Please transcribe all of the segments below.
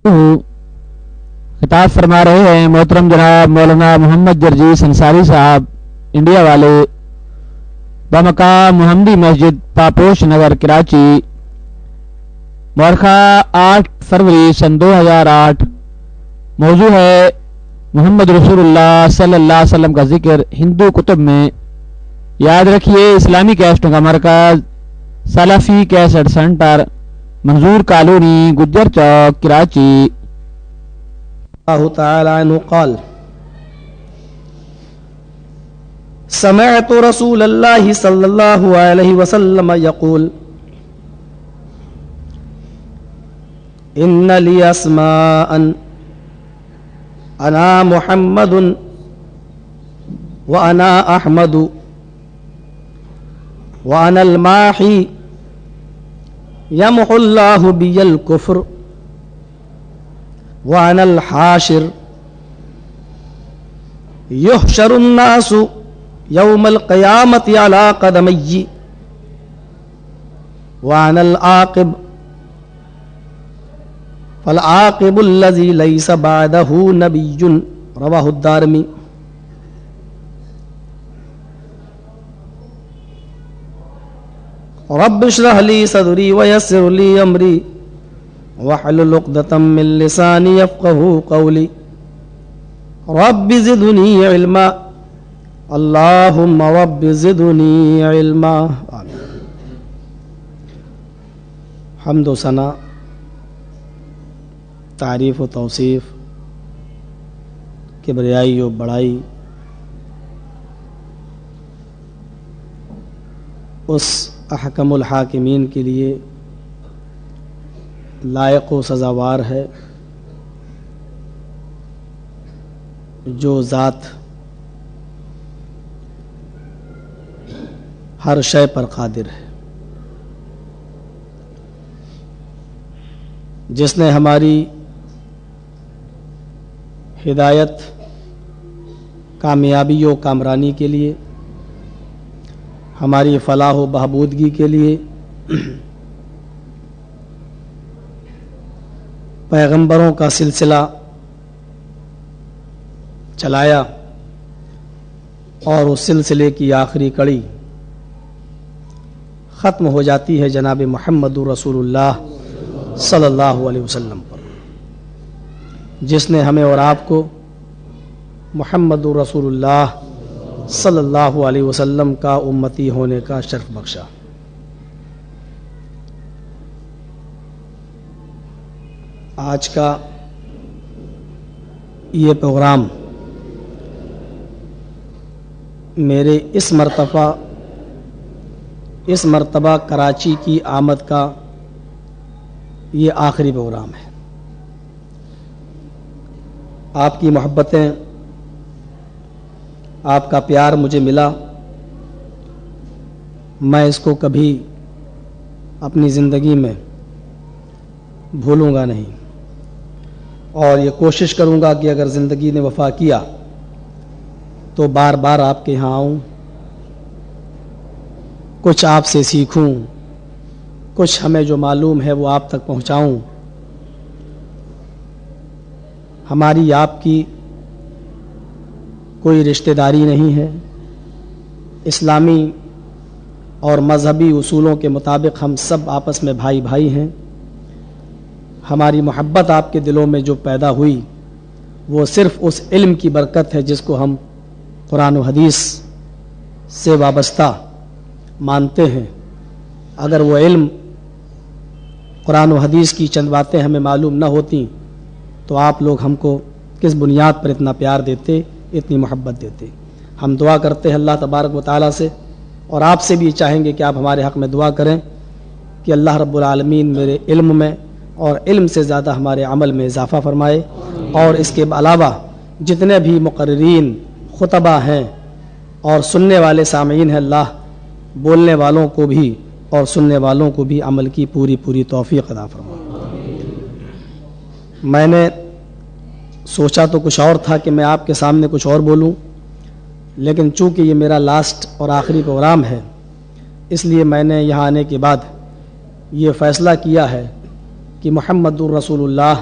خطاب فرما رہے ہیں محترم جناب مولانا محمد جرجیس انصاری صاحب انڈیا والے بمقام محمدی مسجد پاپوش نگر کراچی مورخہ 8 فروری سن 2008۔ موضوع ہے محمد رسول اللہ صلی اللہ علیہ وسلم کا ذکر ہندو کتب میں۔ یاد رکھیے اسلامی کیسٹوں کا مرکز سلفی کیسٹ سینٹر، منظور کالونی، گجر چوک، کراچی۔ اللہ تعالی عنہ قال سمعت رسول اللہ صلی اللہ علیہ وسلم یقول ان لی اسماء انا محمد وانا احمد وانا الماحی یمحو اللہ بی الکفر وانا الحاشر یحشر الناس یوم القیامت علی قدمی وانا العاقب فالعاقب الذی لیس بعدہ نبی رواہ الدارمی۔ رب اشرح لی صدری ویسر لی امری واحلل عقدۃ من لسانی یفقہوا قولی رب زدنی علما اللہم رب زدنی علما۔ حمد و ثنا، تعریف و توصیف، کبریائی و بڑائی اس احکم الحاکمین کے لیے لائق و سزاوار ہے جو ذات ہر شے پر قادر ہے، جس نے ہماری ہدایت، کامیابی و کامرانی کے لیے، ہماری فلاح و بہبودگی کے لیے پیغمبروں کا سلسلہ چلایا، اور اس سلسلے کی آخری کڑی ختم ہو جاتی ہے جناب محمد رسول اللہ صلی اللہ علیہ وسلم پر، جس نے ہمیں اور آپ کو محمد رسول اللہ صلی اللہ علیہ وسلم کا امتی ہونے کا شرف بخشا۔ آج کا یہ پروگرام میرے اس مرتبہ کراچی کی آمد کا یہ آخری پروگرام ہے۔ آپ کی محبتیں، آپ کا پیار مجھے ملا، میں اس کو کبھی اپنی زندگی میں بھولوں گا نہیں، اور یہ کوشش کروں گا کہ اگر زندگی نے وفا کیا تو بار بار آپ کے یہاں آؤں، کچھ آپ سے سیکھوں، کچھ ہمیں جو معلوم ہے وہ آپ تک پہنچاؤں۔ ہماری آپ کی کوئی رشتہ داری نہیں ہے، اسلامی اور مذہبی اصولوں کے مطابق ہم سب آپس میں بھائی بھائی ہیں۔ ہماری محبت آپ کے دلوں میں جو پیدا ہوئی وہ صرف اس علم کی برکت ہے جس کو ہم قرآن و حدیث سے وابستہ مانتے ہیں۔ اگر وہ علم، قرآن و حدیث کی چند باتیں ہمیں معلوم نہ ہوتی تو آپ لوگ ہم کو کس بنیاد پر اتنا پیار دیتے، اتنی محبت دیتے۔ ہم دعا کرتے ہیں اللہ تبارک و تعالیٰ سے، اور آپ سے بھی چاہیں گے کہ آپ ہمارے حق میں دعا کریں کہ اللہ رب العالمین میرے علم میں اور علم سے زیادہ ہمارے عمل میں اضافہ فرمائے، اور اس کے علاوہ جتنے بھی مقررین، خطبہ ہیں اور سننے والے سامعین ہیں، اللہ بولنے والوں کو بھی اور سننے والوں کو بھی عمل کی پوری توفیق عطا فرمائے۔ میں نے سوچا تو کچھ اور تھا کہ میں آپ کے سامنے کچھ اور بولوں، لیکن چونکہ یہ میرا لاسٹ اور آخری پروگرام ہے، اس لیے میں نے یہاں آنے کے بعد یہ فیصلہ کیا ہے کہ محمد الرسول اللہ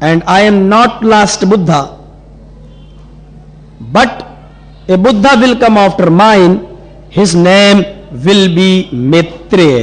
and I am not last Buddha, but a Buddha will come after mine, his name will be Maitreya।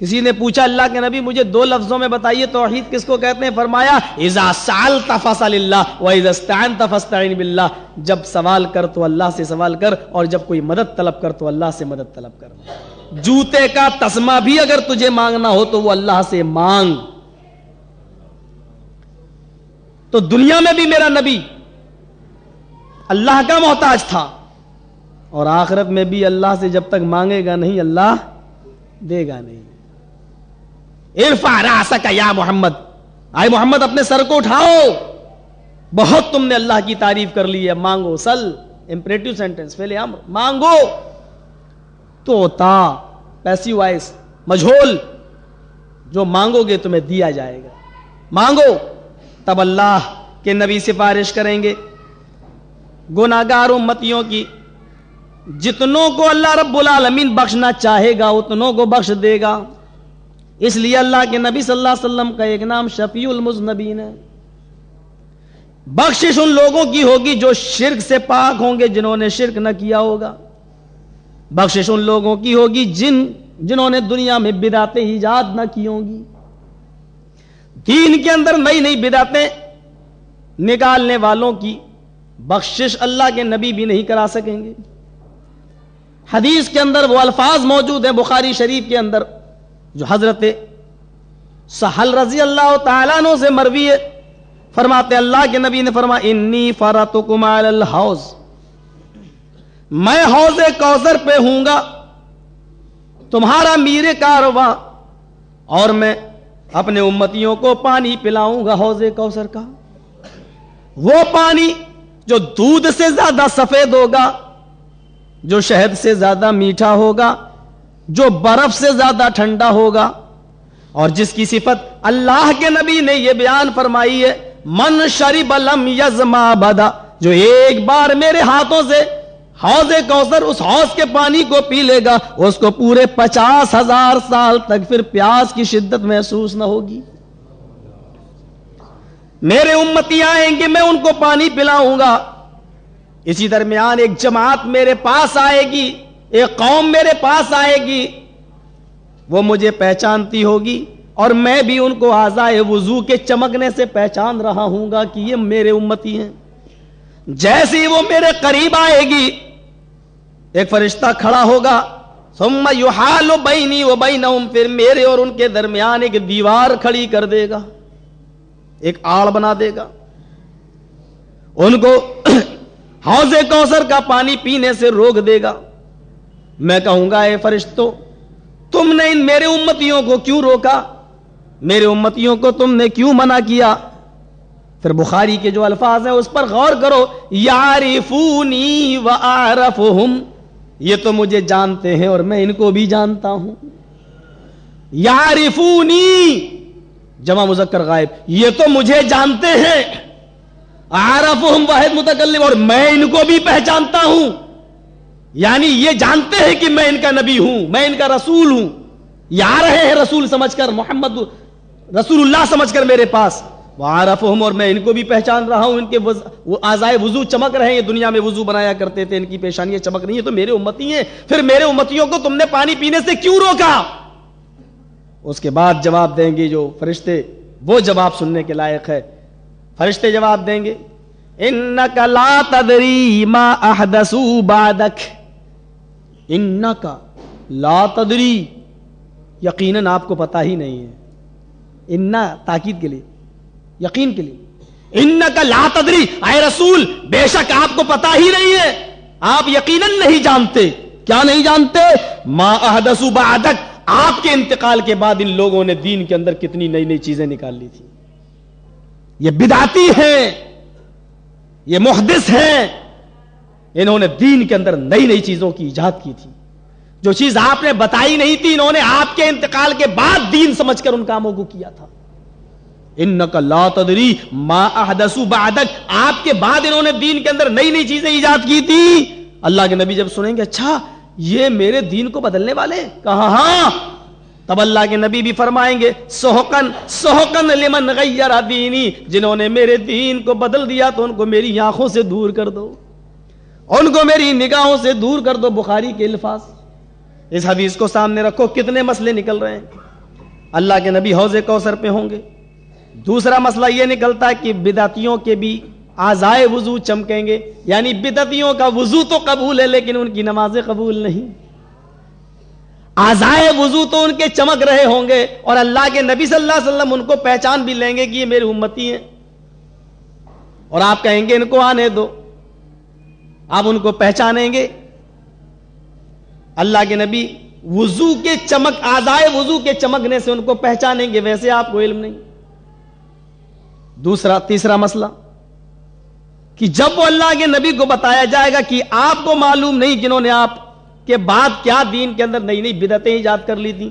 کسی نے پوچھا اللہ کے نبی مجھے 2 لفظوں میں بتائیے توحید کس کو کہتے ہیں؟ فرمایا اذا سألت فاسأل اللہ واذا استعنت فاستعن باللہ. جب سوال کر تو اللہ سے سوال کر اور جب کوئی مدد طلب کر تو اللہ سے مدد طلب کر. جوتے کا تسمہ بھی اگر تجھے مانگنا ہو تو وہ اللہ سے مانگ. تو دنیا میں بھی میرا نبی اللہ کا محتاج تھا اور آخرت میں بھی اللہ سے جب تک مانگے گا نہیں اللہ دے گا نہیں. ارفع رأسک یا محمد، آئے محمد اپنے سر کو اٹھاؤ، بہت تم نے اللہ کی تعریف کر لی ہے. مانگو، سل امپریٹیو سینٹنس فعل امر، مانگو. تو تا پیسیو وائس مجہول، جو مانگو گے تمہیں دیا جائے گا. مانگو. تب اللہ کے نبی سفارش کریں گے گناہگار امتیوں کی. جتنوں کو اللہ رب العالمین بخشنا چاہے گا اتنوں کو بخش دے گا. اس لیے اللہ کے نبی صلی اللہ علیہ وسلم کا ایک نام شفیع المذنبین ہے. بخشش ان لوگوں کی ہوگی جو شرک سے پاک ہوں گے، جنہوں نے شرک نہ کیا ہوگا. بخشش ان لوگوں کی ہوگی جنہوں نے دنیا میں بدعتیں ایجاد نہ کی ہوں گی. دین کے اندر نئی نئی بدعتیں نکالنے والوں کی بخشش اللہ کے نبی بھی نہیں کرا سکیں گے. حدیث کے اندر وہ الفاظ موجود ہیں بخاری شریف کے اندر جو حضرت سہل رضی اللہ تعالیٰ عنہ سے مروی ہے. فرماتے اللہ کے نبی نے فرمایا انی فرطکم علی الحوض، میں حوض کوثر پہ ہوں گا تمہارا میر کارواں، اور میں اپنے امتیوں کو پانی پلاؤں گا حوض کوثر کا. وہ پانی جو دودھ سے زیادہ سفید ہوگا، جو شہد سے زیادہ میٹھا ہوگا، جو برف سے زیادہ ٹھنڈا ہوگا، اور جس کی صفت اللہ کے نبی نے یہ بیان فرمائی ہے من شرب لم یظما ابدا، جو ایک بار میرے ہاتھوں سے حوض کوثر اس حوض کے پانی کو پی لے گا اس کو پورے 50,000 سال تک پھر پیاس کی شدت محسوس نہ ہوگی. میرے امتی آئیں گے میں ان کو پانی پلاؤں گا. اسی درمیان ایک جماعت میرے پاس آئے گی، ایک قوم میرے پاس آئے گی، وہ مجھے پہچانتی ہوگی اور میں بھی ان کو اعضائے وضو کے چمکنے سے پہچان رہا ہوں گا کہ یہ میرے امتی ہیں. جیسے ہی وہ میرے قریب آئے گی ایک فرشتہ کھڑا ہوگا، ثم یحال بینی و بینہم، پھر میرے اور ان کے درمیان ایک دیوار کھڑی کر دے گا، ایک آڑ بنا دے گا. ان کو حوض کوثر کا پانی پینے سے روک دے گا. میں کہوں گا اے فرشتوں تم نے ان میرے امتیوں کو کیوں روکا، میرے امتیوں کو تم نے کیوں منع کیا؟ پھر بخاری کے جو الفاظ ہیں اس پر غور کرو. یعرفونی واعرفہم، یہ تو مجھے جانتے ہیں اور میں ان کو بھی جانتا ہوں. یعرفونی جمع مذکر غائب، یہ تو مجھے جانتے ہیں. اعرفہم واحد متکلم، اور میں ان کو بھی پہچانتا ہوں. یعنی یہ جانتے ہیں کہ میں ان کا نبی ہوں، میں ان کا رسول ہوں. یہ آ رہے ہیں رسول سمجھ کر، محمد رسول اللہ سمجھ کر میرے پاس. وعرفہم، اور میں ان کو بھی پہچان رہا ہوں. ان کے اعضائے وضو چمک رہے ہیں، یہ دنیا میں وضو بنایا کرتے تھے، ان کی پیشانیاں چمک رہی ہیں، تو میرے امتی ہیں. پھر میرے امتیوں کو تم نے پانی پینے سے کیوں روکا؟ اس کے بعد جواب دیں گے جو فرشتے، وہ جواب سننے کے لائق ہے. فرشتے جواب دیں گے انک لا تدری ما احدثوا بعدک، انک لا تدری، یقیناً آپ کو پتا ہی نہیں ہے. انا تاکید کے لیے، یقین کے لیے. انک لا تدری، اے رسول بے شک آپ کو پتا ہی نہیں ہے، آپ یقیناً نہیں جانتے. کیا نہیں جانتے؟ ما احدثوا بعدک، آپ کے انتقال کے بعد ان لوگوں نے دین کے اندر کتنی نئی نئی چیزیں نکال لی تھی. یہ بدعتی ہیں، یہ محدث ہیں، انہوں نے دین کے اندر نئی نئی چیزوں کی ایجاد کی تھی. جو چیز آپ نے بتائی نہیں تھی انہوں نے آپ کے انتقال کے بعد دین سمجھ کر ان کاموں کو کیا تھا. انک لا تدری ما احدثوا بعدک، آپ کے بعد انہوں نے دین کے اندر نئی نئی چیزیں ایجاد کی تھی. اللہ کے نبی جب سنیں گے اچھا یہ میرے دین کو بدلنے والے، کہا ہاں. تب اللہ کے نبی بھی فرمائیں گے سحقن سحقن لمن غیر دینی، جنہوں نے میرے دین کو بدل دیا تو ان کو میری آنکھوں سے دور کر دو، ان کو میری نگاہوں سے دور کر دو. بخاری کے الفاظ. اس حدیث کو سامنے رکھو، کتنے مسئلے نکل رہے ہیں. اللہ کے نبی حوض کوثر پہ ہوں گے. دوسرا مسئلہ یہ نکلتا ہے کہ بدعتیوں کے بھی اعضائے وضو چمکیں گے, یعنی بدعتیوں کا وضو تو قبول ہے لیکن ان کی نمازیں قبول نہیں. اعضائے وضو تو ان کے چمک رہے ہوں گے اور اللہ کے نبی صلی اللہ علیہ وسلم ان کو پہچان بھی لیں گے کہ یہ میرے امتی ہیں, اور آپ کہیں گے ان کو آنے دو, آپ ان کو پہچانیں گے. اللہ کے نبی وضو کے چمک, اعضائے وضو کے چمکنے سے ان کو پہچانیں گے, ویسے آپ کو علم نہیں. تیسرا مسئلہ کہ جب وہ اللہ کے نبی کو بتایا جائے گا کہ آپ کو معلوم نہیں کہ انہوں نے آپ کے بعد کیا دین کے اندر نئی نئی بدعتیں ایجاد کر لی تھیں.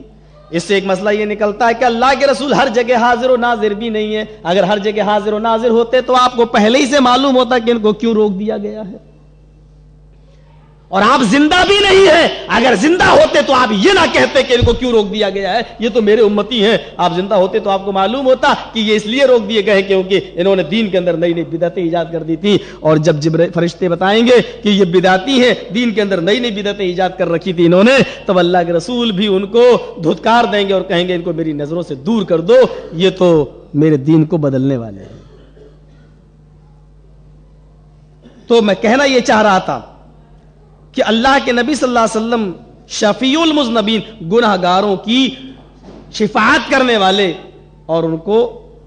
اس سے ایک مسئلہ یہ نکلتا ہے کہ اللہ کے رسول ہر جگہ حاضر و ناظر بھی نہیں ہے. اگر ہر جگہ حاضر و ناظر ہوتے تو آپ کو پہلے ہی سے معلوم ہوتا کہ ان کو کیوں روک دیا گیا ہے. اور آپ زندہ بھی نہیں ہیں, اگر زندہ ہوتے تو آپ یہ نہ کہتے کہ ان کو کیوں روک دیا گیا ہے, یہ تو میرے امتی ہیں. آپ زندہ ہوتے تو آپ کو معلوم ہوتا کہ یہ اس لیے روک دیے گئے کیونکہ انہوں نے دین کے اندر نئی نئی بدعتیں ایجاد کر دی تھی. اور جب فرشتے بتائیں گے کہ یہ بدعتی ہیں, دین کے اندر نئی نئی بدعتیں ایجاد کر رکھی تھی انہوں نے, تب اللہ کے رسول بھی ان کو دھتکار دیں گے اور کہیں گے ان کو میری نظروں سے دور کر دو, یہ تو میرے دین کو بدلنے والے ہیں. تو میں کہنا یہ چاہ رہا تھا کہ اللہ کے نبی صلی اللہ علیہ وسلم شفیع المذنبین, گناہگاروں کی شفاعت کرنے والے, اور ان کو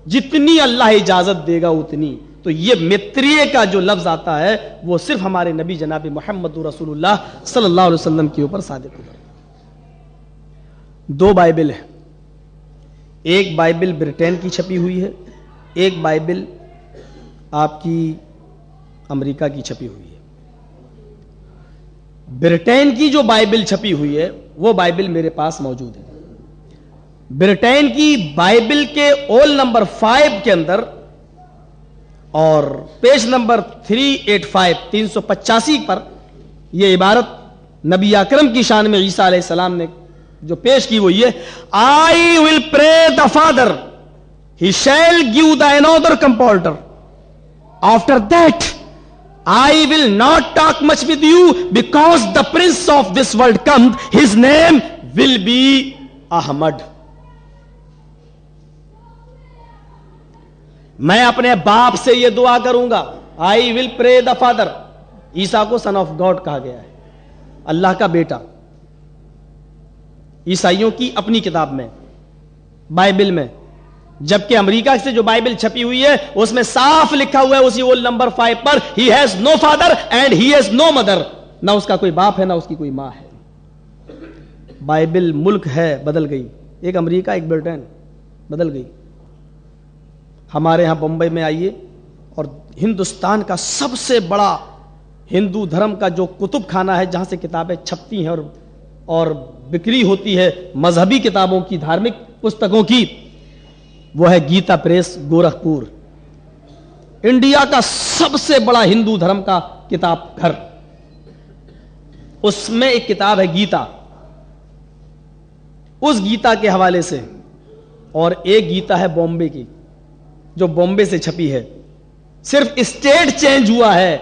جتنی اللہ اجازت دے گا اتنی. تو یہ متریے کا جو لفظ آتا ہے وہ صرف ہمارے نبی جناب محمد رسول اللہ صلی اللہ علیہ وسلم کے اوپر صادق ہوگا. 2 بائبل ہیں, ایک بائبل برٹین کی چھپی ہوئی ہے, ایک بائبل آپ کی امریکہ کی چھپی ہوئی ہے. برٹین کی جو بائبل چھپی ہوئی ہے وہ بائبل میرے پاس موجود ہے. برٹین کی بائبل کے اول نمبر 5 کے اندر اور پیج نمبر 385 385 پر یہ عبارت نبی اکرم کی شان میں عیسیٰ علیہ السلام نے جو پیش کی وہ یہ, I will pray the Father, he shall give the another comforter, after that I will not talk much with you because the prince of this world comes, his name will be Ahmad. میں اپنے باپ سے یہ دعا کروں گا, I will pray the Father. عیسیٰ کو son of God کہا گیا ہے, اللہ کا بیٹا. عیسائیوں کی اپنی کتاب میں, بائبل میں, جبکہ امریکہ سے جو بائبل چھپی ہوئی ہے اس میں صاف لکھا ہوا ہے اسی اول number 5 per, he has no father and he has no mother. نہ اس کا کوئی باپ ہے نہ اس کی کوئی ماں ہے. بائبل ملک ہے بدل گئی, ایک امریکہ ایک برٹین بدل گئی. ہمارے ہاں بمبئی میں آئیے اور ہندوستان کا سب سے بڑا ہندو دھرم کا جو کتب خانہ ہے جہاں سے کتابیں چھپتی ہیں اور بکری ہوتی ہے مذہبی کتابوں کی, دھارمک پستکوں کی, وہ ہے گیتا پریس گورکھپور. انڈیا کا سب سے بڑا ہندو دھرم کا کتاب گھر, اس میں ایک کتاب ہے گیتا. اس گیتا کے حوالے سے, اور ایک گیتا ہے بامبے کی جو بامبے سے چھپی ہے. صرف اسٹیٹ چینج ہوا ہے,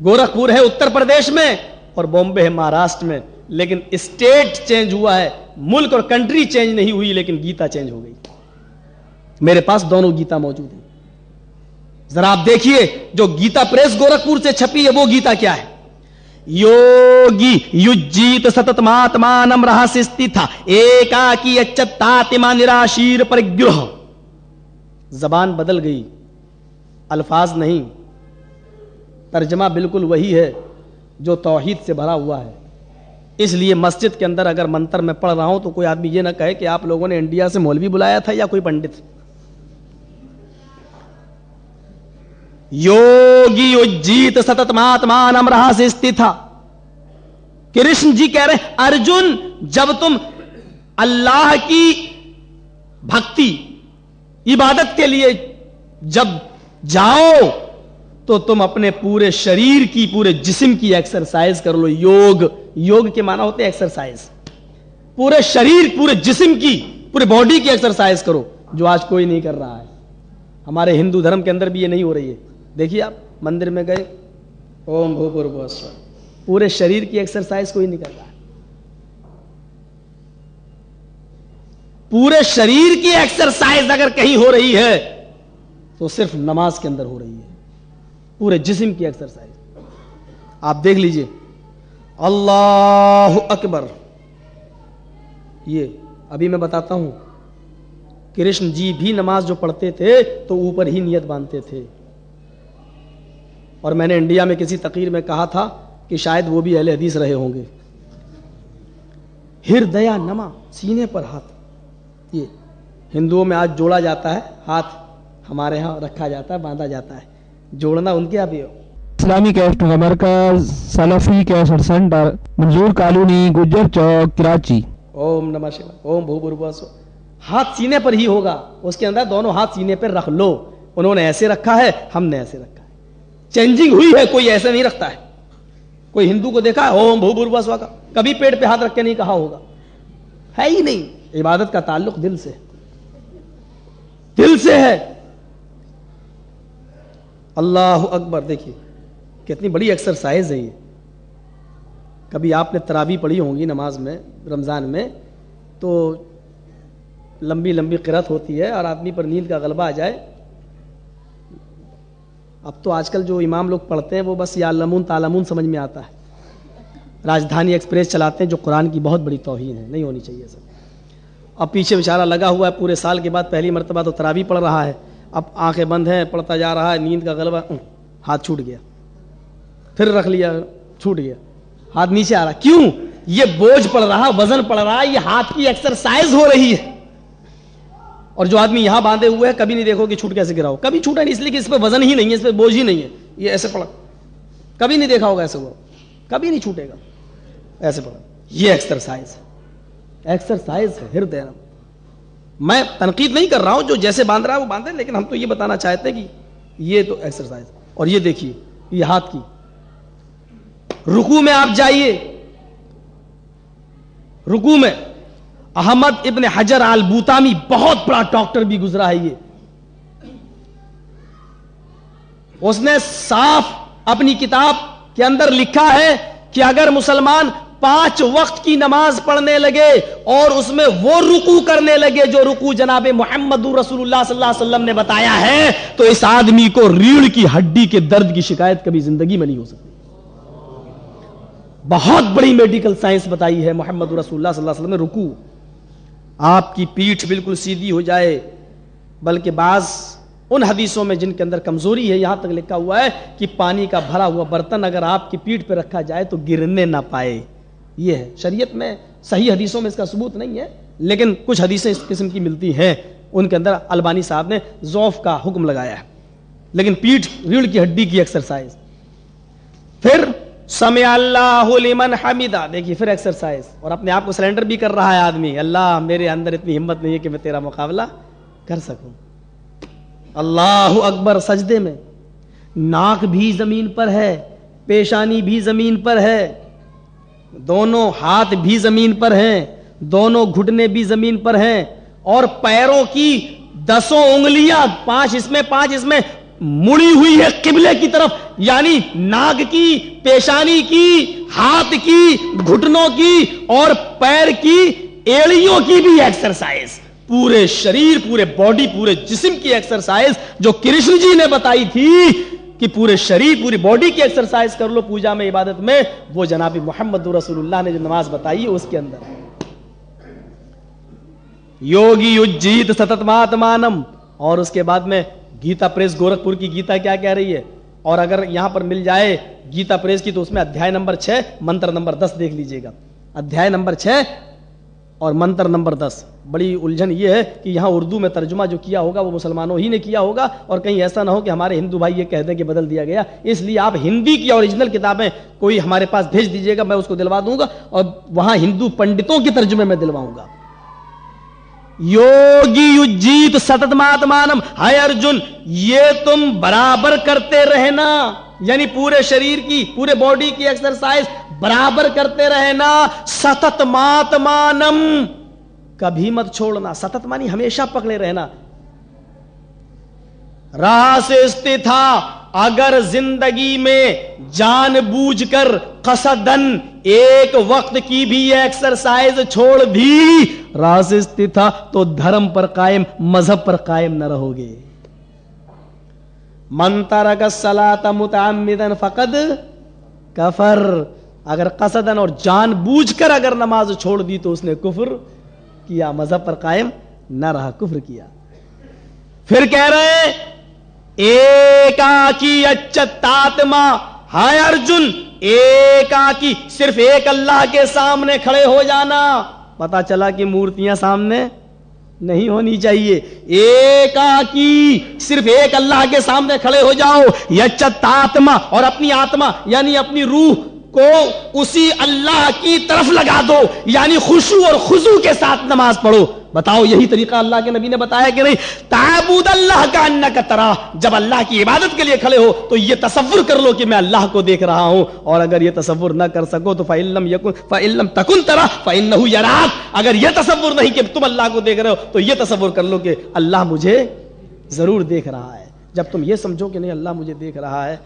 گورکھپور ہے اتر پردیش میں اور بامبے ہے مہاراشٹر میں, لیکن اسٹیٹ چینج ہوا ہے, ملک اور کنٹری چینج نہیں ہوئی, لیکن گیتا چینج ہو گئی. میرے پاس دونوں گیتا موجود ہیں, ذرا آپ دیکھیے جو گیتا پریس گورکھپور سے چھپی ہے وہ گیتا کیا ہے. یوگی یجیت ستتماتمانم رہسستھا ایکاکی اچتاتما نراشیر پرگرہ. زبان بدل گئی, الفاظ نہیں, ترجمہ بالکل وہی ہے جو توحید سے بھرا ہوا ہے. اس لیے مسجد کے اندر اگر منتر میں پڑھ رہا ہوں تو کوئی آدمی یہ نہ کہے کہ آپ لوگوں نے انڈیا سے مولوی بلایا تھا یا کوئی پنڈت. یوگی اجیت ستتماتمانم رہسستھا. کرشن جی کہہ رہے ہیں ارجن جب تم اللہ کی بھکتی عبادت کے لیے جب جاؤ تو تم اپنے پورے شریر کی, پورے جسم کی ایکسرسائز کر لو. یوگ کے معنی ہوتے ہیں ایکسرسائز, پورے شریر پورے جسم کی پورے باڈی کی ایکسرسائز کرو, جو آج کوئی نہیں کر رہا ہے. ہمارے ہندو دھرم کے اندر بھی یہ نہیں ہو رہی ہے. دیکھیے آپ مندر میں گئے, اوم بھوپور پورے شریر کی ایکسرسائز کوئی نہیں کر رہا ہے. پورے شریر کی ایکسرسائز اگر کہیں ہو رہی ہے تو صرف نماز کے اندر ہو رہی ہے، پورے جسم کی ایکسرسائز۔ آپ دیکھ لیجئے، اللہ اکبر، یہ ابھی میں بتاتا ہوں، کرشن جی بھی نماز جو پڑھتے تھے تو اوپر ہی نیت باندھتے تھے، اور میں نے انڈیا میں کسی تقریر میں کہا تھا کہ شاید وہ بھی اہل حدیث رہے ہوں گے۔ ہردیا نما، سینے پر ہاتھ، یہ ہندوؤں میں آج جوڑا جاتا ہے ہاتھ، ہمارے ہاں رکھا جاتا ہے، باندھا جاتا ہے، جوڑنا ان کے یہاں بھی ہو۔ اسلامی کیسٹوں کا مرکز سلفی کیسٹ سینٹر، منظور کالونی، گجر چوک، کراچی۔ اوم نمہ شیوائے، اوم بھوبھوسوہا سو، ہاتھ سینے پر ہی ہوگا، اس کے اندر دونوں ہاتھ سینے پر رکھ لو۔ انہوں نے ایسے رکھا ہے، ہم نے ایسے رکھا ہے، چینجنگ ہوئی ہے، کوئی ایسے نہیں رکھتا ہے۔ کوئی ہندو کو دیکھا ہے اوم بھوبھوسوہا کا کبھی پیٹ پہ ہاتھ رکھ کے نہیں کہا ہوگا، ہے ہی نہیں۔ عبادت کا تعلق دل سے، دل سے ہے۔ اللہ اکبر، دیکھیے کتنی بڑی ایکسرسائز ہے یہ۔ کبھی آپ نے تراویح پڑھی ہوں گی نماز میں، رمضان میں، تو لمبی لمبی قرات ہوتی ہے اور آدمی پر نیند کا غلبہ آ جائے۔ اب تو آج کل جو امام لوگ پڑھتے ہیں وہ بس یعلمون تعلمون سمجھ میں آتا ہے۔ راجدھانی ایکسپریس چلاتے ہیں جو قرآن کی بہت بڑی توہین ہے، نہیں ہونی چاہیے سب۔ اب پیچھے بیچارہ لگا ہوا ہے پورے سال کے بعد پہلی مرتبہ تو تراویح پڑھ رہا ہے، اب آنکھیں بند ہیں، پڑھتا جا رہا ہے، نیند کا غلبہ، ہاتھ چھوٹ گیا، پھر رکھ لیا، چھوٹ گیا، ہاتھ نیچے آ رہا۔ کیوں؟ یہ بوجھ پڑ رہا، وزن پڑ رہا، یہ ہاتھ کی ایکسرسائز ہو رہی ہے۔ اور جو آدمی یہاں باندھے ہوئے ہے کبھی نہیں دیکھو کہ چھوٹ کیسے گرا ہو، کبھی چھوٹا نہیں، اس لیے کہ اس پہ وزن ہی نہیں ہے، اس پہ بوجھ ہی نہیں ہے، یہ ایسے پڑا، کبھی نہیں دیکھا ہوگا ایسے ہوا، کبھی نہیں چھوٹے گا، ایسے پڑا۔ یہ ایکسرسائز ہے ہردے نم۔ میں تنقید نہیں کر رہا ہوں، جو جیسے باندھ رہا ہے وہ باندھے، لیکن ہم تو یہ بتانا چاہتے ہیں کہ یہ تو ایکسرسائز۔ اور یہ دیکھیے، یہ ہاتھ کی رکوع میں آپ جائیے، رکوع میں احمد ابن حجر البوتامی بہت بڑا ڈاکٹر بھی گزرا ہے، یہ اس نے صاف اپنی کتاب کے اندر لکھا ہے کہ اگر مسلمان 5 وقت کی نماز پڑھنے لگے اور اس میں وہ رکوع کرنے لگے جو رکوع جناب محمد رسول اللہ صلی اللہ علیہ وسلم نے بتایا ہے، تو اس آدمی کو ریڑھ کی ہڈی کے درد کی شکایت کبھی زندگی میں نہیں ہو سکتی۔ بہت بڑی میڈیکل سائنس بتائی ہے محمد رسول اللہ صلی اللہ علیہ وسلم نے۔ رکوع، آپ کی پیٹھ بالکل سیدھی ہو جائے، بلکہ بعض ان حدیثوں میں جن کے اندر کمزوری ہے، یہاں تک لکھا ہوا ہے کہ پانی کا بھرا ہوا برتن اگر آپ کی پیٹھ پہ رکھا جائے تو گرنے نہ پائے۔ یہ ہے شریعت میں، صحیح حدیثوں میں اس کا ثبوت نہیں ہے، لیکن کچھ حدیثیں اس قسم کی ملتی ہیں، ان کے اندر البانی صاحب نے ضعف کا حکم لگایا ہے۔ لیکن پیٹھ، ریڑھ کی ہڈی کی ایکسرسائز۔ پھر سمع اللہ لمن حمدہ، دیکھیے پھر ایکسرسائز، اور اپنے آپ کو سرنڈر بھی کر رہا ہے آدمی، اللہ میرے اندر اتنی ہمت نہیں ہے کہ میں تیرا مقابلہ کر سکوں۔ اللہ اکبر، سجدے میں ناک بھی زمین پر ہے، پیشانی بھی زمین پر ہے، دونوں ہاتھ بھی زمین پر ہیں، دونوں گھٹنے بھی زمین پر ہیں، اور پیروں کی 10 انگلیاں، 5 اس میں 5 اس میں، مڑی ہوئی ہے قبلے کی طرف، یعنی ناک کی، پیشانی کی، ہاتھ کی، گھٹنوں کی اور پیر کی ایڑیوں کی بھی ایکسرسائز، پورے شریر، پورے باڈی، پورے جسم کی ایکسرسائز جو کرشن جی نے بتائی تھی کہ پورے شریر، پوری باڈی کی ایکسرسائز کر لو پوجا میں، عبادت میں، وہ جناب محمد رسول اللہ نے جو نماز بتائی ہے اس کے اندر یوگی یجیت ستتماتمانم۔ اور اس کے بعد میں گیتا پریس گورکھپور کی گیتا کیا کہہ رہی ہے، اور اگر یہاں پر مل جائے گیتا پریس کی تو اس میں ادھیائے نمبر 6 منتر نمبر 10 دیکھ لیجئے گا، ادھیائے نمبر 6 اور منتر نمبر 10۔ بڑی الجھن یہ ہے کہ یہاں اردو میں ترجمہ جو کیا ہوگا وہ مسلمانوں ہی نے کیا ہوگا، اور کہیں ایسا نہ ہو کہ ہمارے ہندو بھائی یہ کہہ دیں کہ بدل دیا گیا، اس لیے آپ ہندی کی اوریجنل کتابیں کوئی ہمارے پاس بھیج دیجئے گا، میں اس کو دلوا دوں گا، اور وہاں ہندو پنڈتوں کے ترجمے میں دلواؤں گا۔ یوگی یجیت ستتماتمانم، ہائے ارجن یہ تم برابر کرتے رہنا، یعنی پورے شریر کی، پورے باڈی کی ایکسرسائز برابر کرتے رہنا، ستتماتمانم، کبھی مت چھوڑنا، ستت مانی ہمیشہ پکڑے رہنا، راہ سے استتھا اگر زندگی میں جان بوجھ کر قصدن ایک وقت کی بھی ایکسرسائز چھوڑ دی راست تھا تو دھرم پر قائم مذہب پر قائم نہ رہو گے. من ترک الصلاۃ متعمدا فقد کفر. اگر قصدن اور جان بوجھ کر اگر نماز چھوڑ دی تو اس نے کفر کیا, مذہب پر قائم نہ رہا, کفر کیا. پھر کہہ رہے ہیں ایکاکی اچتاتما, ہائے ارجن ایکاکی, صرف ایک اللہ کے سامنے کھڑے ہو جانا. پتا چلا کہ مورتیاں سامنے نہیں ہونی چاہیے. ایکاکی, صرف ایک اللہ کے سامنے کھڑے ہو جاؤ. یچتاتما, اور اپنی آتما یعنی اپنی روح کو اسی اللہ کی طرف لگا دو, یعنی خشوع اور خضوع کے ساتھ نماز پڑھو. بتاؤ یہی طریقہ اللہ کے نبی نے بتایا کہ نہیں؟ تعبد اللہ کا انک ترا, جب اللہ کی عبادت کے لیے کھڑے ہو تو یہ تصور کر لو کہ میں اللہ کو دیکھ رہا ہوں. اور اگر یہ تصور نہ کر سکو تو فإن لم تکن ترا فإنہ یراک. اگر یہ تصور نہیں کہ تم اللہ کو دیکھ رہے ہو تو یہ تصور کر لو کہ اللہ مجھے ضرور دیکھ رہا ہے. جب تم یہ سمجھو کہ نہیں اللہ مجھے دیکھ رہا ہے,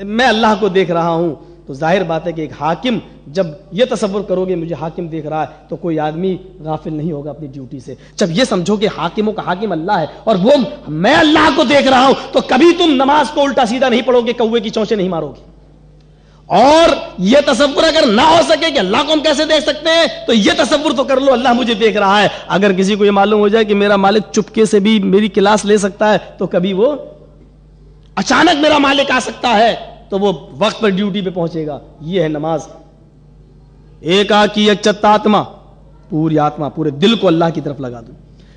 میں اللہ کو دیکھ رہا ہوں, تو ظاہر بات ہے کہ ایک حاکم جب یہ تصور کرو گے مجھے حاکم دیکھ رہا ہے تو کوئی آدمی غافل نہیں ہوگا اپنی ڈیوٹی سے. جب یہ سمجھو کہ حاکموں کا حاکم اللہ ہے اور وہ میں اللہ کو دیکھ رہا ہوں تو کبھی تم نماز کو الٹا سیدھا نہیں پڑھو گے, کوے کی چونچیں نہیں مارو گے. اور یہ تصور اگر نہ ہو سکے کہ اللہ کو ہم کیسے دیکھ سکتے ہیں تو یہ تصور تو کر لو اللہ مجھے دیکھ رہا ہے. اگر کسی کو یہ معلوم ہو جائے کہ میرا مالک چپکے سے بھی میری کلاس لے سکتا ہے تو کبھی وہ اچانک میرا مالک آ سکتا ہے تو وہ وقت پر ڈیوٹی پہ پہنچے گا. یہ ہے نماز. ایکاکی اچتاتما, پوری آتما پورے دل کو اللہ کی طرف لگا دو.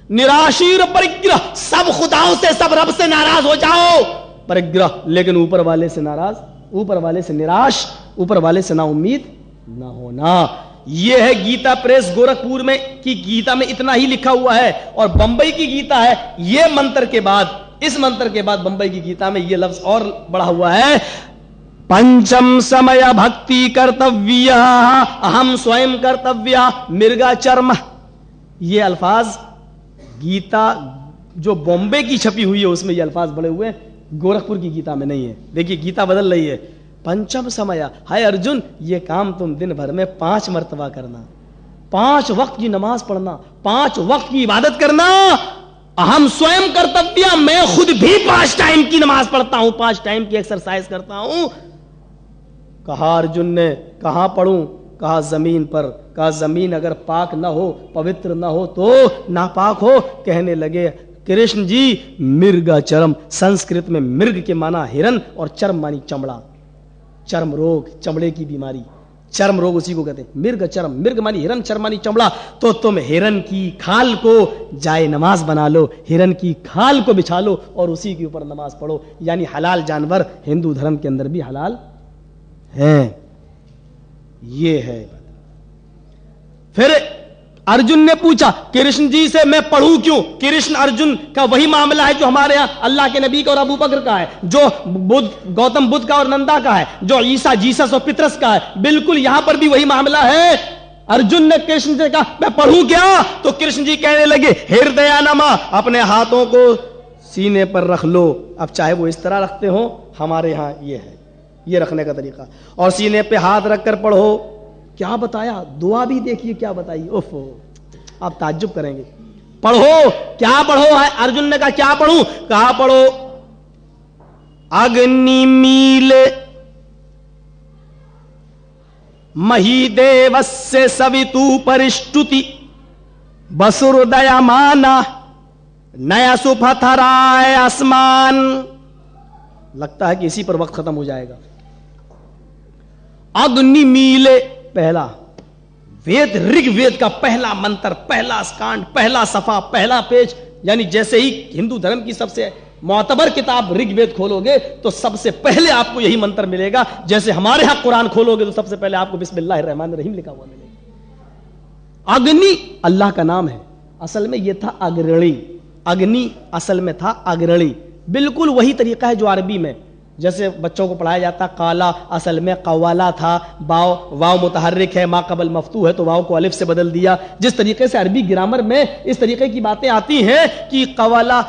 نراشیر پرگرہ, سب خداؤں سے سب رب سے ناراض ہو جاؤ. پرگرہ لیکن اوپر والے سے ناراض, اوپر والے سے نراش, اوپر والے سے نا امید نہ ہونا. یہ ہے گیتا پریس گورکھپور میں کی گیتا میں اتنا ہی لکھا ہوا ہے. اور بمبئی کی گیتا ہے یہ منتر کے بعد, اس منتر کے بعد بمبئی کی گیتا میں یہ لفظ اور بڑھا ہوا ہے, پنچم سمے بھکتی کرتویہ اہم سوئم کرتویہ مرگا چرم. یہ الفاظ گیتا جو بامبے کی چھپی ہوئی ہے اس میں یہ الفاظ بڑے ہوئے, گورکھپور کی گیتا میں نہیں ہے. دیکھیے گیتا بدل رہی ہے. پنچم سمیا, ہائے ارجن یہ کام تم دن بھر میں 5 مرتبہ کرنا, 5 وقت کی نماز پڑھنا, 5 وقت کی عبادت کرنا. اہم سوئم کرتویہ, میں خود بھی 5 ٹائم کی نماز پڑھتا ہوں, 5 ٹائم کی ایکسرسائز کرتا ہوں. کہا ارجن نے کہاں پڑھوں؟ کہا زمین پر. کہا زمین اگر پاک نہ ہو, پوتر نہ ہو تو ناپاک ہو. کہنے لگے کرشن جی مرگا چرم, سنسکرت میں مرگ کے معنی ہرن اور چرم مانی چمڑا, چرم روگ چمڑے کی بیماری, چرم روگ اسی کو کہتے ہیں مرگ چرم. مرگ مانی ہرن, چرم مانی چمڑا. تو تم ہرن کی کھال کو جائے نماز بنا لو, ہرن کی کھال کو بچھا لو اور اسی کے اوپر نماز پڑھو. یعنی حلال جانور ہندو دھرم کے اندر بھی حلال ہے. یہ ہے. پھر ارجن نے پوچھا کرشن جی سے میں پڑھوں کیوں؟ کرشن ارجن کا وہی معاملہ ہے جو ہمارے ہاں اللہ کے نبی کا اور ابو بکر کا ہے, جو گوتم بدھ کا اور نندا کا ہے, جو عیسیٰ جیسس اور پترس کا ہے. بالکل یہاں پر بھی وہی معاملہ ہے. ارجن نے کرشن سے کہا میں پڑھوں کیا؟ تو کرشن جی کہنے لگے ہردیا نما, اپنے ہاتھوں کو سینے پر رکھ لو. اب چاہے وہ اس طرح رکھتے ہوں, ہمارے ہاں یہ ہے, یہ رکھنے کا طریقہ. اور سینے پہ ہاتھ رکھ کر پڑھو. کیا بتایا؟ دعا بھی دیکھیے کیا بتائی. اوفو, آپ تعجب کریں گے. پڑھو, کیا پڑھو؟ ارجن نے کہا کیا پڑھوں؟ کہا پڑھو اگنی میل مہی دیوسے سویتو پرشٹوتی بسردیا مانا نیا سپتھرائے آسمان. لگتا ہے کہ اسی پر وقت ختم ہو جائے گا. اگنی میلے, پہلا وید, رگ وید کا پہلا منتر, پہلا سکانڈ, پہلا صفحہ, پہلا پیج. یعنی جیسے ہی ہندو دھرم کی سب سے معتبر کتاب رگ وید کھولو گے تو سب سے پہلے آپ کو یہی منتر ملے گا. جیسے ہمارے ہاں قرآن کھولو گے تو سب سے پہلے آپ کو بسم اللہ الرحمن الرحیم لکھا ہوا ملے گا. اگنی اللہ کا نام ہے, اصل میں یہ تھا اگرڑی. اگنی اصل میں تھا اگرڑی. بالکل وہی طریقہ ہے جو عربی میں جیسے بچوں کو پڑھایا جاتا قالا اصل میں قوالا تھا، واو متحرک ہے، ما قبل مفتوح ہے تو واو کو الف سے بدل دیا. جس طریقے سے عربی گرامر میں اس طریقے کی باتیں آتی ہیں کہ قالا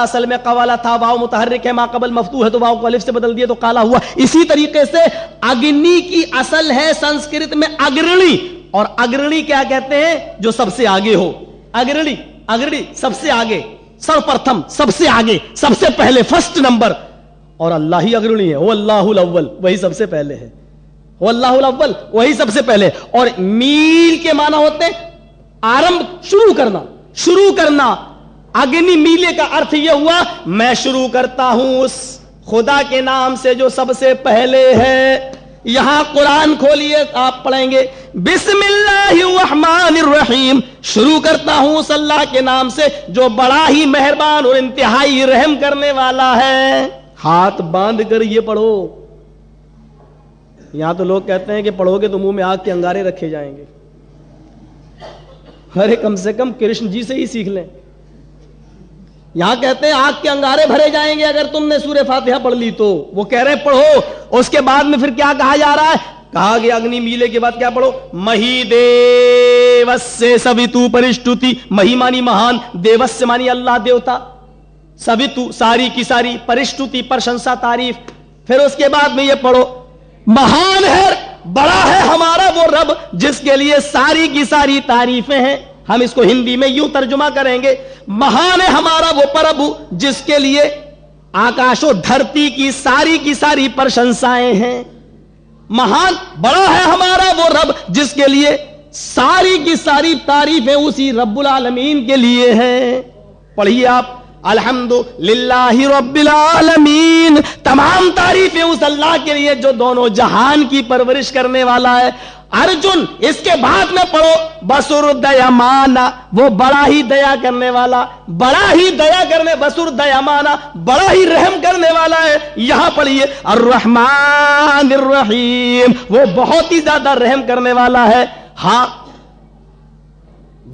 اصل میں قوالا تھا، واو متحرک ہے، ما قبل مفتوح ہے تو واو کو الف سے بدل دیا تو قالا ہوا. اسی طریقے سے اگنی کی اصل ہے سنسکرت میں اگرنی، اور اگرنی کیا کہتے ہیں؟ جو سب سے آگے ہو. اگرنی سب سے آگے، سرپرتھم، سب سے آگے، سب سے پہلے، فرسٹ نمبر. اور اللہ ہی اگرنی ہے، وہ اللہ الاول، وہی سب سے پہلے ہے. وہ اللہ الاول، وہی سب سے پہلے. اور میل کے معنی ہوتے ہیں آرمب، شروع کرنا. اگنی میلے کا ارتھ یہ ہوا میں شروع کرتا ہوں اس خدا کے نام سے جو سب سے پہلے ہے. یہاں قرآن کھولیے، آپ پڑھیں گے بسم اللہ الرحمن الرحیم، شروع کرتا ہوں اس اللہ کے نام سے جو بڑا ہی مہربان اور انتہائی رحم کرنے والا ہے. ہاتھ باندھ کر یہ پڑھو. یہاں تو لوگ کہتے ہیں کہ پڑھو گے تو منہ میں آگ کے انگارے رکھے جائیں گے. ارے کم سے کم کرشن جی سے ہی سیکھ لیں. یہاں کہتے ہیں آگ کے انگارے بھرے جائیں گے اگر تم نے سورہ فاتحہ پڑھ لی تو. وہ کہہ رہے پڑھو. اس کے بعد میں پھر کیا کہا جا رہا ہے؟ کہا گیا اگنی میلے کے بعد کیا پڑھو؟ مہی دیوسے سویتو پرشٹوتی. مہی مانی مہان، دیوس مانی اللہ دیوتا، سویتو ساری کی ساری، پرشٹوتی پرشنسا تعریف. پھر اس کے بعد میں یہ پڑھو مہان ہے، بڑا ہے ہمارا وہ رب جس کے لیے ساری کی ساری تعریفیں ہیں. ہم اس کو ہندی میں یوں ترجمہ کریں گے مہان ہے ہمارا وہ پربھو جس کے لیے آکاش و دھرتی کی ساری پرشنسائیں ہیں. مہان بڑا ہے ہمارا وہ رب جس کے لیے ساری کی ساری تعریفیں اسی رب العالمین کے لیے ہیں. پڑھیے آپ الحمد للہ رب العالمین، تمام تعریفیں اس اللہ کے لیے جو دونوں جہان کی پرورش کرنے والا ہے. ارجن اس کے بعد میں پڑھو بسر دیامانا، وہ بڑا ہی دیا کرنے والا، بڑا ہی دیا کرنے، بسر دیامانا بڑا ہی رحم کرنے والا ہے. یہاں پڑھیے الرحمن الرحیم، وہ بہت ہی زیادہ رحم کرنے والا ہے. ہاں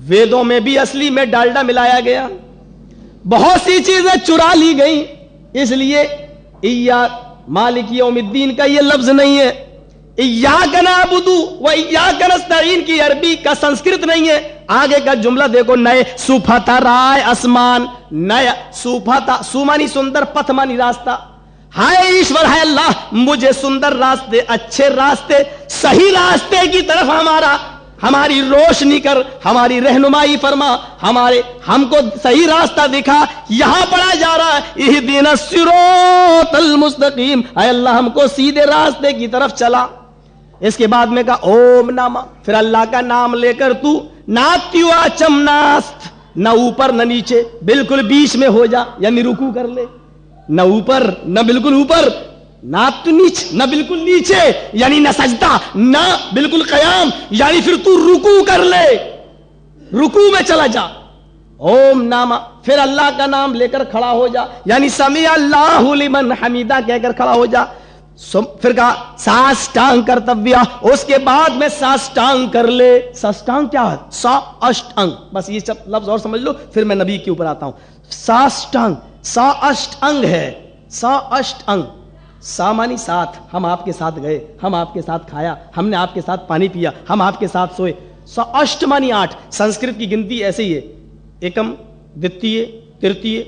ویدوں میں بھی اصلی میں ڈالڈا ملایا گیا، بہت سی چیزیں چرا لی گئی، اس لیے مالک یوم الدین کا یہ لفظ نہیں ہے. ایاک نعبد و ایاک نستعین کی عربی کا سنسکرت نہیں ہے. آگے کا جملہ دیکھو، نئے سوپھتا رائے آسمان، نیا سوپھتا، سومانی سندر، پتھ مانی راستہ. ہائے ایشور ہے اللہ، مجھے سندر راستے، اچھے راستے، صحیح راستے کی طرف ہماری روشنی کر، ہماری رہنمائی فرما، ہم کو صحیح راستہ دکھا. یہاں پڑھا جا رہا ہے اہدنا الصراط المستقیم، اے اللہ ہم کو سیدھے راستے کی طرف چلا. اس کے بعد میں کہا اوم نامہ، پھر اللہ کا نام لے کر تو ناتیوا چمناست، نہ اوپر نہ نیچے، بالکل بیچ میں ہو جا، یعنی رکوع کر لے، نہ اوپر نہ بالکل اوپر، نہ تو نیچے نہ بالکل نیچے، یعنی نہ سجدہ نہ بالکل قیام، یعنی پھر تو رکوع کر لے، رکوع میں چلا جا. اوم نامہ، پھر اللہ کا نام لے کر کھڑا ہو جا، یعنی سمیع اللہ لمن حمیدہ کہہ کر کھڑا ہو جا. پھر کہا ساسٹانگ کرتویہ، اس کے بعد میں ساسٹانگ کر لے. ساسٹانگ کیا ہے؟ سا اشٹ انگ، بس یہ سب لفظ اور سمجھ لو پھر میں نبی کے اوپر آتا ہوں. ساسٹانگ، سا اشٹ انگ ہے، سا اشٹ انگ. سا مانی ساتھ، ہم آپ کے ساتھ گئے، ہم آپ کے ساتھ کھایا، ہم نے آپ کے ساتھ پانی پیا، ہم آپ کے ساتھ سوئے. سا اشٹ مانی 8. سنسکرت کی گنتی ایسے ہی ہے، ایکم، دتیے، ترتیے،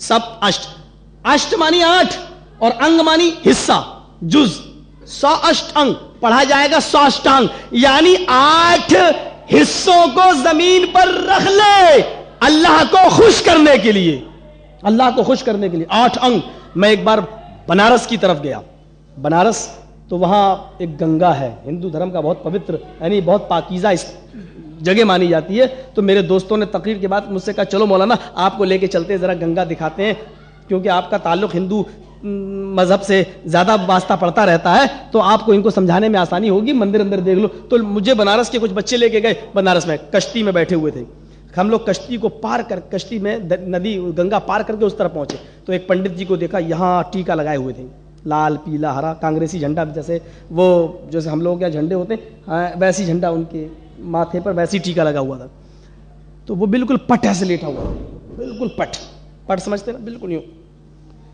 سپت، اشٹ. اشٹ مانی 8 اور انگ مانی حصہ، جز. سا اشٹ انگ پڑھا جائے گا ساشٹانگ، یعنی 8 حصوں کو زمین پر رکھ لے اللہ کو خوش کرنے کے لیے، اللہ کو خوش کرنے کے لیے 8 انگ. میں ایک بار بنارس کی طرف گیا. بنارس تو وہاں ایک گنگا ہے، ہندو دھرم کا بہت پوتر، یعنی بہت پاکیزہ اس جگہ مانی جاتی ہے. تو میرے دوستوں نے تقریر کے بعد مجھ سے کہا چلو مولانا آپ کو لے کے چلتے ہیں، ذرا گنگا دکھاتے ہیں، کیونکہ آپ کا تعلق ہندو مذہب سے زیادہ واسطہ پڑتا رہتا ہے تو آپ کو ان کو سمجھانے میں آسانی ہوگی، مندر اندر دیکھ لو. تو مجھے بنارس کے کچھ بچے لے کے گئے. بنارس میں کشتی میں بیٹھے ہوئے تھے، ہم لوگ کشتی کو پار کر، کشتی میں ندی گنگا پار کر کے اس طرف پہنچے. تو ایک پنڈت جی کو دیکھا یہاں ٹیکا لگائے ہوئے تھے، لال پیلا ہرا کانگریسی جھنڈا، جیسے وہ جیسے ہم لوگوں کے جھنڈے ہوتے ہیں ویسی جھنڈا ان کے ماتھے پر ویسی ٹیکا لگا ہوا تھا. تو وہ بالکل پٹ ایسے لیٹا ہوا، بالکل پٹ سمجھتے نا، بالکل یوں.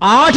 8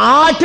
8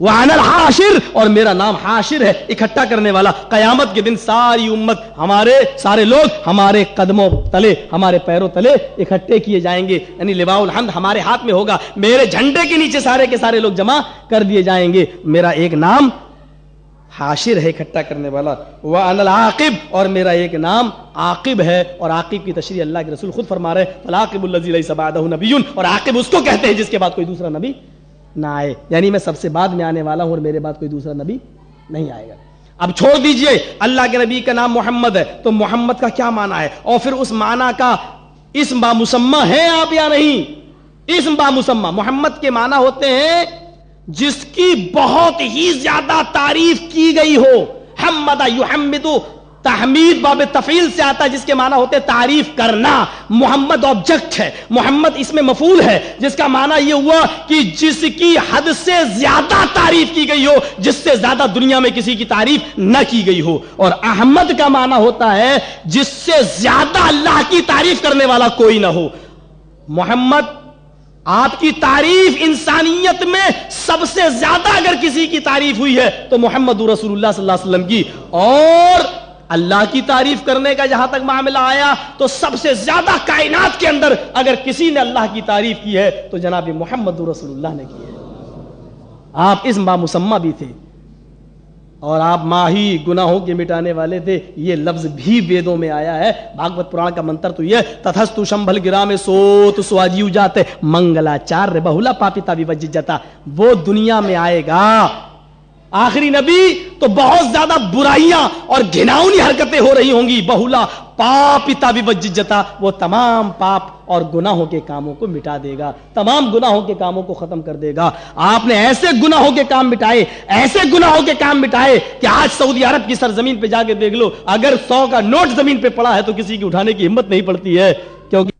وَأَنَا الْحَاشِرُ، اور میرا نام حاشر ہے، اکٹھا کرنے والا۔ قیامت کے دن ساری امت، سارے لوگ ہمارے قدموں تلے، ہمارے پیروں تلے اکٹھے کیے جائیں گے، یعنی لواء الحمد ہمارے ہاتھ میں ہوگا، میرے جھنڈے کے نیچے سارے کے سارے لوگ جمع کر دیے جائیں گے۔ میرا ایک نام حاشر ہے، اکٹھا کرنے والا۔ وَأَنَا الْعَاقِبُ، اور میرا ایک نام عاقب ہے، اور عاقب کی تشریح اللہ کے رسول خود فرما رہے ہیں، فَالْعَاقِبُ الَّذِي لَيْسَ بَعْدَهُ نَبِيٌّ، اور عاقب اس کو کہتے ہیں جس کے بعد کوئی دوسرا نبی نہ آئے، یعنی میں سب سے بعد میں آنے والا ہوں اور میرے بعد کوئی دوسرا نبی نہیں آئے گا۔ اب چھوڑ دیجئے اللہ کے نبی کا نام محمد ہے، تو محمد کا کیا معنی ہے، اور پھر اس معنی کا اسم بامسمہ ہے آپ یا نہیں؟ اسم بامسمہ، محمد کے معنی ہوتے ہیں جس کی بہت ہی زیادہ تعریف کی گئی ہو۔ حمد یحمد، تحمید باب تفعیل سے آتا ہے، جس کے معنی ہوتے تعریف کرنا۔ محمد آبجیکٹ ہے، محمد اس میں مفعول ہے، جس کا معنی یہ ہوا کہ جس کی حد سے زیادہ تعریف کی گئی ہو، جس سے زیادہ دنیا میں کسی کی تعریف نہ کی گئی ہو۔ اور احمد کا معنی ہوتا ہے جس سے زیادہ اللہ کی تعریف کرنے والا کوئی نہ ہو۔ محمد، آپ کی تعریف انسانیت میں سب سے زیادہ اگر کسی کی تعریف ہوئی ہے تو محمد رسول اللہ صلی اللہ علیہ وسلم کی، اور اللہ کی تعریف کرنے کا جہاں تک معاملہ آیا تو سب سے زیادہ کائنات کے اندر اگر کسی نے اللہ کی تعریف کی ہے تو جناب محمد رسول اللہ نے کی ہے۔ آپ اسم بامسمہ بھی تھے، اور آپ ماہی گناہوں کے مٹانے والے تھے، یہ لفظ بھی ویدوں میں آیا ہے۔ بھاگوت پران کا منتر تو یہ تتھستو شمبھل گرام سوت سواجیو جاتے منگلاچاریہ بہلا پاپیتا ویوججتا، وہ دنیا میں آئے گا آخری نبی تو بہت زیادہ برائیاں اور گھناؤنی حرکتیں ہو رہی ہوں گی، بہلا پاپیتا ویوججتا، وہ تمام پاپ اور گناہوں کے کاموں کو مٹا دے گا، تمام گناہوں کے کاموں کو ختم کر دے گا۔ آپ نے ایسے گناہوں کے کام مٹائے، ایسے گناہوں کے کام مٹائے کہ آج سعودی عرب کی سرزمین پہ جا کے دیکھ لو، اگر 100 کا نوٹ زمین پہ پڑا ہے تو کسی کی اٹھانے کی ہمت نہیں پڑتی ہے، کیونکہ